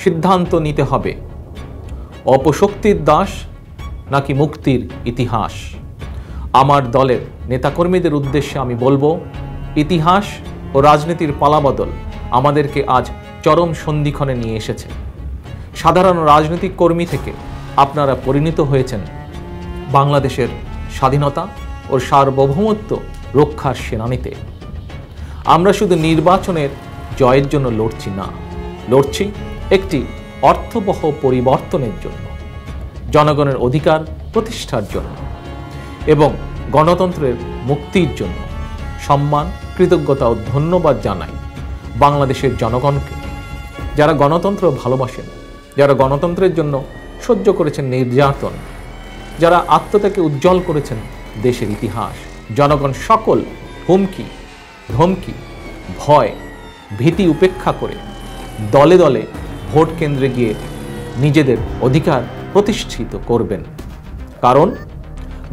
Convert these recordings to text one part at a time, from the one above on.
সিদ্ধান্ত নিতে হবে অপশক্তির দাস নাকি মুক্তির ইতিহাস। আমার দলের নেতাকর্মীদের উদ্দেশ্যে আমি বলবো, ইতিহাস ও রাজনীতির পালাবদল আমাদেরকে আজ চরম সন্ধিক্ষণে নিয়ে এসেছে। সাধারণ রাজনৈতিক কর্মী থেকে আপনারা পরিণত হয়েছেন বাংলাদেশের স্বাধীনতা ও সার্বভৌমত্ব রক্ষার সেনানীতে। আমরা শুধু নির্বাচনের জয়ের জন্য লড়ছি না, লড়ছি একটি অর্থবহ পরিবর্তনের জন্য, জনগণের অধিকার প্রতিষ্ঠার জন্য এবং গণতন্ত্রের মুক্তির জন্য। সম্মান, কৃতজ্ঞতা ও ধন্যবাদ জানাই বাংলাদেশের জনগণকে, যারা গণতন্ত্র ভালোবাসেন, যারা গণতন্ত্রের জন্য সহ্য করেছেন নির্যাতন, যারা আত্মত্যাগে উজ্জ্বল করেছেন দেশের ইতিহাস। জনগণ সকল হুমকি, ধমকি, ভয়, ভীতি উপেক্ষা করে দলে দলে ভোট কেন্দ্রে গিয়ে নিজেদের অধিকার প্রতিষ্ঠিত করবেন। কারণ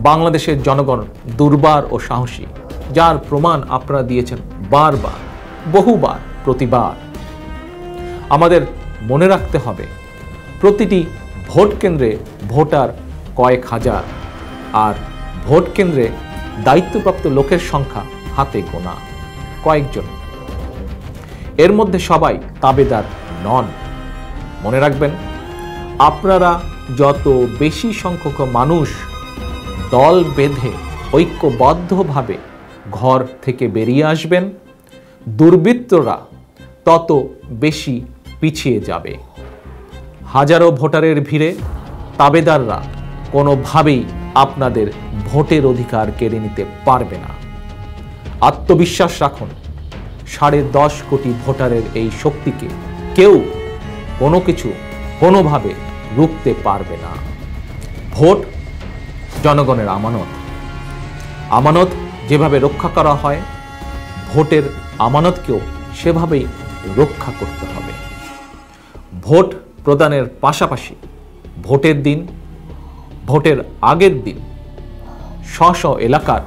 বাংলাদেশের জনগণ দুর্বার ও সাহসী, যার প্রমাণ আপনারা দিয়েছেন বারবার, বহুবার, প্রতিবার। আমাদের মনে রাখতে হবে, প্রতিটি ভোট কেন্দ্রে ভোটার কয়েক হাজার, আর ভোট কেন্দ্রে দায়িত্বপ্রাপ্ত লোকের সংখ্যা হাতে গোনা কয়েকজন। এর মধ্যে সবাই তাবেদার নন। মনে রাখবেন, আপনারা যত বেশি সংখ্যক মানুষ দল বেঁধে ঐক্যবদ্ধভাবে ঘর থেকে বেরিয়ে আসবেন, দুর্বৃত্তরা তত বেশি পিছিয়ে যাবে। হাজারো ভোটারের ভিড়ে তাবেদাররা কোনোভাবেই আপনাদের ভোটের অধিকার কেড়ে নিতে পারবে না। আত্মবিশ্বাস রাখুন, 10.5 কোটি ভোটারের এই শক্তিকে কেউ কোনো কিছু কোনোভাবে রুখতে পারবে না। ভোট জনগণের আমানত। আমানত যেভাবে রক্ষা করা হয়, ভোটের আমানতকেও সেভাবেই রক্ষা করতে হবে। ভোট প্রদানের পাশাপাশি ভোটের দিন, ভোটের আগের দিন স্ব এলাকার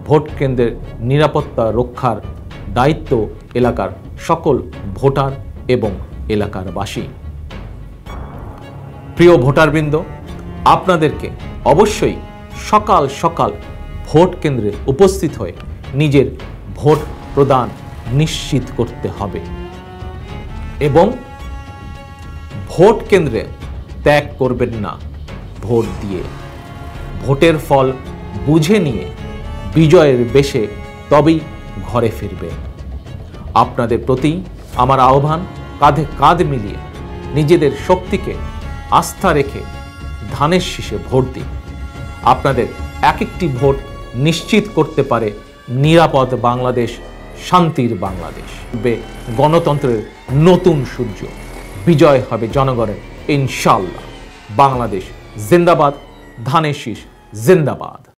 ভোট কেন্দ্রের নিরাপত্তা রক্ষার দায়িত্ব এলাকার সকল ভোটার এবং এলাকার বাসী। প্রিয় ভোটারবৃন্দ, আপনাদেরকে অবশ্যই সকাল সকাল ভোট কেন্দ্রে উপস্থিত হয়ে নিজের ভোট প্রদান নিশ্চিত করতে হবে এবং ভোট কেন্দ্রে ত্যাগ করবেন না ভোট দিয়ে। ভোটের ফল বুঝে নিয়ে বিজয়ের বেশে তবেই ঘরে ফিরবে। আপনাদের প্রতি আমার আহ্বান, কাঁধে কাঁধ মিলিয়ে নিজেদের শক্তিকে আস্থা রেখে ধানের শীষে ভোট দিন। আপনাদের এক একটি ভোট নিশ্চিত করতে পারে নিরাপদ বাংলাদেশ, শান্তির বাংলাদেশ, গণতন্ত্রের নতুন সূর্য। বিজয় হবে জনগণের, ইনশাআল্লাহ। বাংলাদেশ জিন্দাবাদ, ধানের শীষ জিন্দাবাদ।